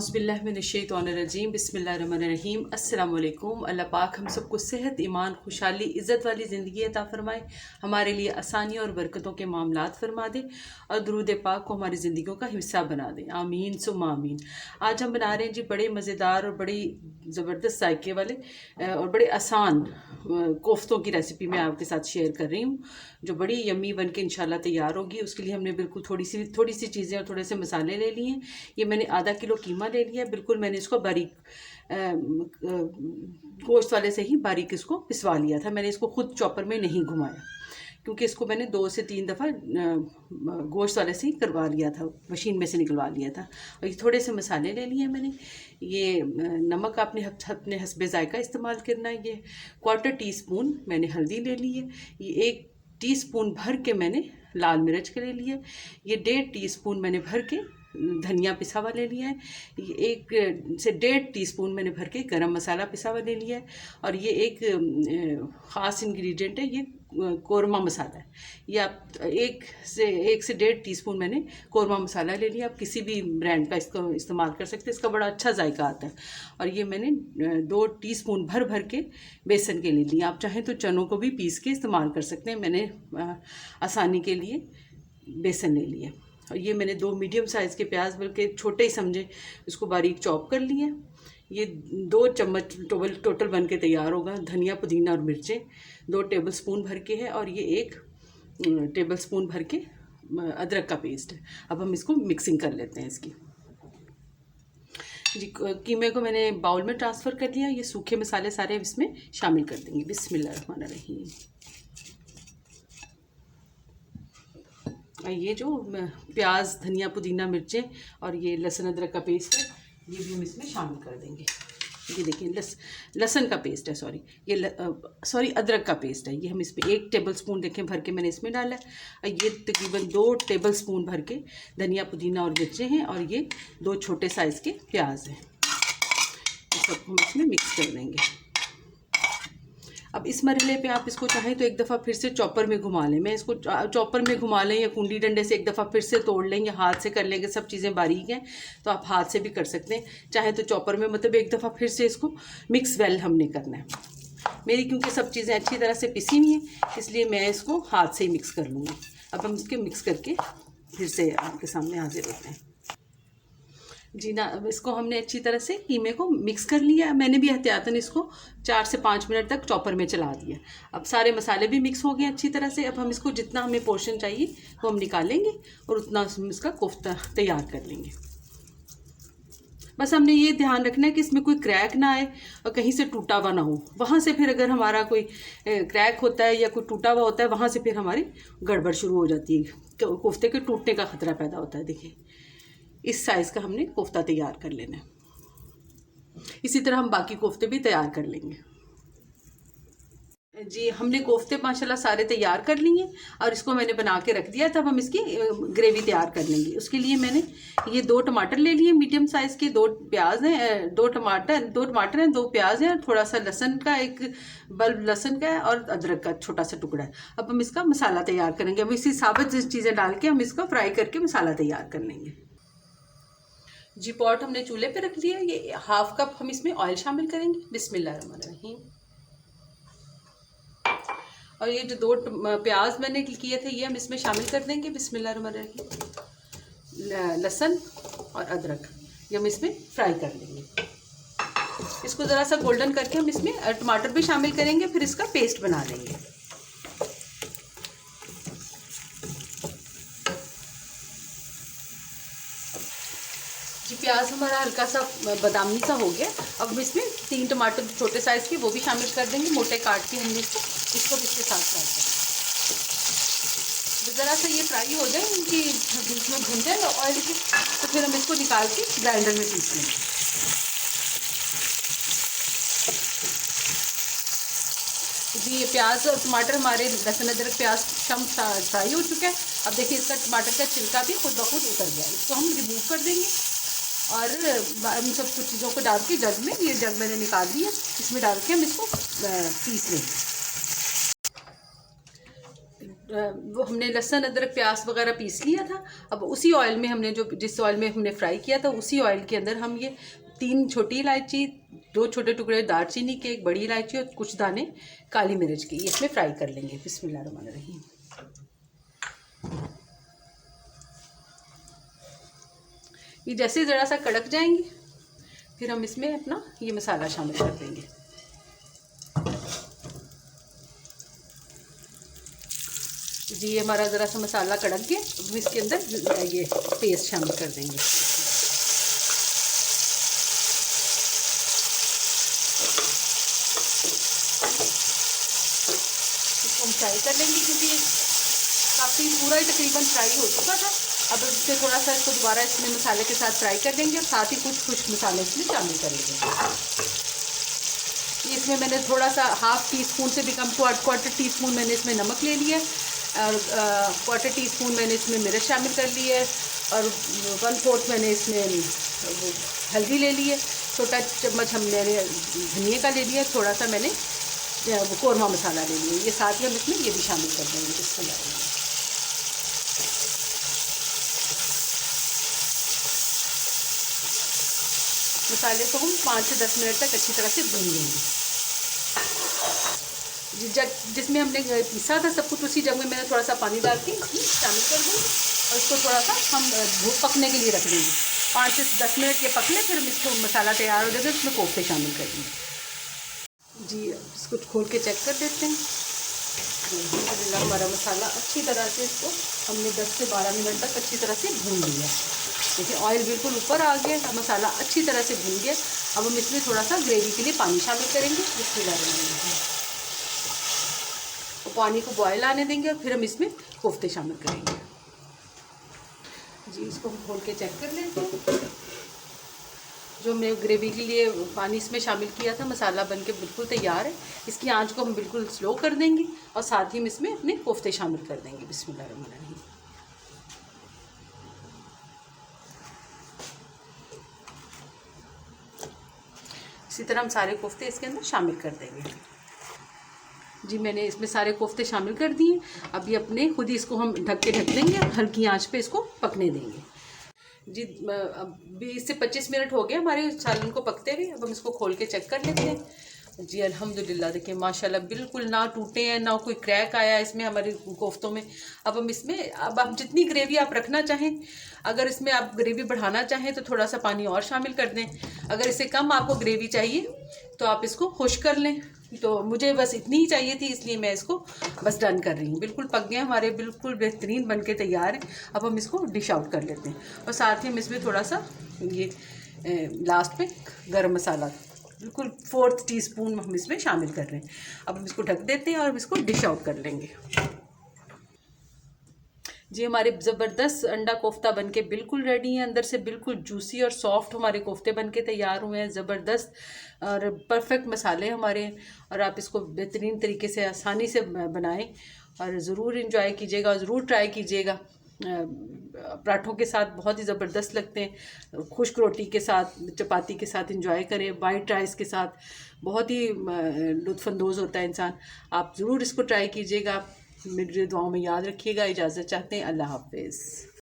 औज़ुबिल्लाहिमिनश्शैतानिर्रजीम बिस्मिल्लाहिर्रहमानिर्रहीम। अस्सलाम वालेकुम। अल्लाह पाक हम सबको सेहत, ईमान, खुशहाली, इज़्ज़त वाली ज़िंदगी अता फ़रमाए, हमारे लिए आसानी और बरकतों के मामलात फ़रमा दे और दुरूद पाक को हमारी ज़िंदगियों का हिस्सा बना दे। आमीन सुम्मा आमीन। आज हम बना रहे हैं जी बड़े मज़ेदार और बड़ी ज़बरदस्त जायके वाले और बड़े आसान कोफ्तों की रेसिपी मैं आपके साथ शेयर कर रही हूँ, जो बड़ी यम्मी बन के इंशाल्लाह तैयार होगी। उसके लिए हमने बिल्कुल थोड़ी सी चीज़ें और थोड़े से मसाले ले लिए हैं। ये मैंने आधा किलो कीमा ले लिया है। बिल्कुल मैंने इसको बारीक गोश्त वाले से ही बारीक इसको पिसवा लिया था। मैंने इसको खुद चॉपर में नहीं घुमाया, क्योंकि इसको मैंने 2 से 3 दफ़ा गोश्त वाले से ही करवा लिया था, मशीन में से निकलवा लिया था। और ये थोड़े से मसाले ले लिए मैंने। ये नमक आपने अपने हस्बे ज़ायका इस्तेमाल करना है। ये 1/4 टीस्पून मैंने हल्दी ले ली है। ये 1 टीस्पून भर के मैंने लाल मिर्च के ले लिए। ये 1.5 टीस्पून मैंने भर के धनिया पिसा हुआ ले लिया है। ये 1 से 1.5 टीस्पून मैंने भर के गरम मसाला पिसा हुआ ले लिया है। और ये एक ख़ास इंग्रेडिएंट है, ये कोरमा मसाला है। ये आप 1 से 1.5 टीस्पून मैंने कोरमा मसाला ले लिया। आप किसी भी ब्रांड का इसको इस्तेमाल कर सकते हैं, इसका बड़ा अच्छा जायका आता है। और ये मैंने 2 टीस्पून भर के बेसन के ले लिया। आप चाहें तो चनों को भी पीस के इस्तेमाल कर सकते हैं। मैंने आसानी के लिए बेसन ले लिया। और ये मैंने 2 मीडियम साइज़ के प्याज, बल्कि छोटे ही समझे, इसको बारीक चॉप कर लिए। ये 2 चम्मच टोटल बन के तैयार होगा। धनिया, पुदीना और मिर्चें 2 टेबलस्पून भर के है। और ये 1 टेबलस्पून भर के अदरक का पेस्ट है। अब हम इसको मिक्सिंग कर लेते हैं इसकी। जी, कीमे को मैंने बाउल में ट्रांसफ़र कर लिया। ये सूखे मसाले सारे इसमें शामिल कर देंगे। बिस्मिल्लाहिर्रहमानिर्रहीम। ये जो प्याज, धनिया, पुदीना, मिर्चें और ये लहसुन अदरक का पेस्ट है, ये भी हम इसमें शामिल कर देंगे। ये देखिए लहसुन का पेस्ट है, सॉरी अदरक का पेस्ट है। ये हम इसमें 1 टेबलस्पून देखें भर के मैंने इसमें डाला है। ये तकरीबन 2 टेबलस्पून भर के धनिया, पुदीना और मिर्चें हैं। और ये 2 छोटे साइज़ के प्याज हैं। ये सब हम इसमें मिक्स कर देंगे। अब इस मरहले पे आप इसको चाहें तो एक दफ़ा फिर से चॉपर में घुमा लें। मैं इसको चॉपर में घुमा लें या कुंडी डंडे से एक दफ़ा फिर से तोड़ लें या हाथ से कर लेंगे। सब चीज़ें बारीक हैं तो आप हाथ से भी कर सकते हैं। चाहे तो चॉपर में, मतलब एक दफ़ा फिर से इसको मिक्स वेल हमने करना है। मेरी क्योंकि सब चीज़ें अच्छी तरह से पिसी हुई हैं, इसलिए मैं इसको हाथ से ही मिक्स कर लूँगी। अब हम इसके मिक्स करके फिर से आपके सामने हाजिर होते हैं। जी ना, अब इसको हमने अच्छी तरह से कीमे को मिक्स कर लिया। मैंने भी एहतियातन इसको 4 से 5 मिनट तक चॉपर में चला दिया। अब सारे मसाले भी मिक्स हो गए अच्छी तरह से। अब हम इसको जितना हमें पोर्शन चाहिए वो हम निकालेंगे और उतना हम इसका कोफ्ता तैयार कर लेंगे। बस हमने ये ध्यान रखना है कि इसमें कोई क्रैक ना आए और कहीं से टूटा हुआ ना हो। वहाँ से फिर अगर हमारा कोई क्रैक होता है या कोई टूटा हुआ होता है, वहाँ से फिर हमारी गड़बड़ शुरू हो जाती है। कोफ्ते के टूटने का ख़तरा पैदा होता है। देखिए, इस साइज़ का हमने कोफ्ता तैयार कर लेना है। इसी तरह हम बाकी कोफ्ते भी तैयार कर लेंगे। जी, हमने कोफ्ते माशाल्लाह सारे तैयार कर लिए और इसको मैंने बना के रख दिया। तब हम इसकी ग्रेवी तैयार कर लेंगे। उसके लिए मैंने ये 2 टमाटर ले लिए मीडियम साइज़ के, 2 प्याज हैं, 2 टमाटर हैं, 2 प्याज हैं और थोड़ा सा लहसुन का, 1 बल्ब लहसुन का है और अदरक का छोटा सा टुकड़ा है। अब हम इसका मसाला तैयार करेंगे। अब इसी साबित चीज़ें डाल के हम इसको फ्राई करके मसाला तैयार कर लेंगे। जी, पॉट हमने चूल्हे पे रख दिया। ये 1/2 कप हम इसमें ऑयल शामिल करेंगे। बिस्मिल्लाहिर्रहमानिर्रहीम। और ये जो 2 प्याज मैंने किए थे ये हम इसमें शामिल कर देंगे। बिस्मिल्लाहिर्रहमानिर्रहीम। लहसुन और अदरक ये हम इसमें फ्राई कर लेंगे। इसको ज़रा सा गोल्डन करके हम इसमें टमाटर भी शामिल करेंगे, फिर इसका पेस्ट बना लेंगे। जी, प्याज हमारा हल्का सा बादामी सा हो गया। अब हम इसमें 3 टमाटर छोटे साइज़ के वो भी शामिल कर देंगे, मोटे काट के हमने इसको भी इसके साथ फ्राई करेंगे। ज़रा सा ये फ्राई हो जाए, इनकी बीच में भून जाए ऑयल की, तो फिर हम इसको निकाल के ग्राइंडर में पीस लेंगे। जी, ये प्याज और टमाटर हमारे लहसुन अदरक प्याज कम फ्राई हो चुका है। अब देखिए इसका टमाटर का छिलका भी खुद ब खुद उतर गया। इसको हम रिमूव कर देंगे और हम सब कुछ चीज़ों को डाल के जग में, ये जग मैंने निकाल दिया, इसमें डाल के हम इसको पीस लेंगे। वो हमने लहसुन अदरक प्याज वगैरह पीस लिया था। अब उसी ऑयल में हमने जिस ऑयल में हमने फ्राई किया था उसी ऑयल के अंदर हम ये 3 छोटी इलायची, 2 छोटे टुकड़े दालचीनी के, 1 बड़ी इलायची और कुछ दाने काली मिर्च के, ये इसमें फ्राई कर लेंगे। बिस्मिल्लाहिर्रहमानिर्रहीम। ये जैसे ज़रा सा कड़क जाएंगे फिर हम इसमें अपना ये मसाला शामिल कर देंगे। जी ये हमारा ज़रा सा मसाला कड़क गया, अब इसके अंदर ये पेस्ट शामिल कर देंगे। इसको हम फ्राई कर लेंगे क्योंकि काफ़ी पूरा ही तकरीबन फ्राई हो चुका था। अब इससे थोड़ा सा इसको दोबारा इसमें मसाले के साथ फ्राई कर देंगे और साथ ही कुछ खुश्क मसाले इसमें शामिल कर लेंगे। इसमें मैंने थोड़ा सा ½ टीस्पून से भी कम, क्वार्टर टीस्पून मैंने इसमें नमक ले लिया और क्वार्टर टीस्पून मैंने इसमें मिर्च शामिल कर ली है और 1/4 मैंने इसमें हल्दी ले ली है, छोटा चम्मच हमने धनिया का ले लिया, थोड़ा सा मैंने कौरमा मसाला ले लिया। ये साथ ही हम इसमें ये भी शामिल कर देंगे। बिस्मिल्लाह। मसाले को हम 5 से 10 मिनट तक अच्छी तरह से भून लेंगे। जिसमें हमने पीसा था सब कुछ उसी जग में मैंने थोड़ा सा पानी डाल के शामिल कर दूँ और इसको थोड़ा सा हम पकने के लिए रख देंगे। 5 से 10 मिनट ये पक ले, फिर हम इसको मसाला तैयार हो जाएगा, इसमें कोफ्ते शामिल कर देंगे। जी इसको खोल के चेक कर देते हैं। अल्हम्दुलिल्लाह हमारा मसाला अच्छी तरह से, इसको हमने 10 से 12 मिनट तक अच्छी तरह से भून लिया। देखिए ऑयल बिल्कुल ऊपर आ गया, मसाला अच्छी तरह से भून गया। अब हम इसमें थोड़ा सा ग्रेवी के लिए पानी शामिल करेंगे। तो पानी को बॉयल आने देंगे और फिर हम इसमें कोफ्ते शामिल करेंगे। जी इसको हम खोल के चेक कर लेते हैं। जो हमने ग्रेवी के लिए पानी इसमें शामिल किया था, मसाला बनके बिल्कुल तैयार है। इसकी आंच को हम बिल्कुल स्लो कर देंगे और साथ ही हम इसमें अपने कोफ्ते शामिल कर देंगे। बिस्मिल्लाहिर्रहमानिर्रहीम। इसी तरह हम सारे कोफ्ते इसके अंदर शामिल कर देंगे। जी मैंने इसमें सारे कोफ्ते शामिल कर दिए। अभी अपने खुद ही इसको हम ढक देंगे, हल्की आंच पे इसको पकने देंगे। जी अब 20 से 25 मिनट हो गए हमारे सालन को पकते हुए। अब हम इसको खोल के चेक कर लेते हैं। जी अल्हम्दुलिल्लाह देखिए माशाल्लाह बिल्कुल ना टूटे हैं, ना कोई क्रैक आया है इसमें हमारे कोफ्तों में। अब हम इसमें, अब आप जितनी ग्रेवी आप रखना चाहें, अगर इसमें आप ग्रेवी बढ़ाना चाहें तो थोड़ा सा पानी और शामिल कर दें। अगर इससे कम आपको ग्रेवी चाहिए तो आप इसको खुश्क कर लें। तो मुझे बस इतनी ही चाहिए थी, इसलिए मैं इसको बस डन कर रही हूँ। बिल्कुल पक गए हमारे, बिल्कुल बेहतरीन बन के तैयार है। अब हम इसको डिश आउट कर लेते हैं और साथ ही हम इसमें थोड़ा सा ये लास्ट में गरम मसाला बिल्कुल 4th टीस्पून हम इसमें शामिल कर रहे हैं। अब हम इसको ढक देते हैं और इसको डिश आउट कर लेंगे। जी हमारे ज़बरदस्त अंडा कोफ्ता बनके बिल्कुल रेडी है। अंदर से बिल्कुल जूसी और सॉफ्ट हमारे कोफ्ते बनके तैयार हुए हैं। ज़बरदस्त और परफेक्ट मसाले हमारे हैं और आप इसको बेहतरीन तरीके से आसानी से बनाएं और ज़रूर इंजॉय कीजिएगा, ज़रूर ट्राई कीजिएगा। पराठों के साथ बहुत ही ज़बरदस्त लगते हैं, खुश्क रोटी के साथ, चपाती के साथ इंजॉय करें, वाइट राइस के साथ बहुत ही लुत्फ़अंदोज़ होता है इंसान। आप ज़रूर इसको ट्राई कीजिएगा। मेरी दुआओं में याद रखिएगा। इजाज़त चाहते हैं। अल्लाह हाफ़िज़।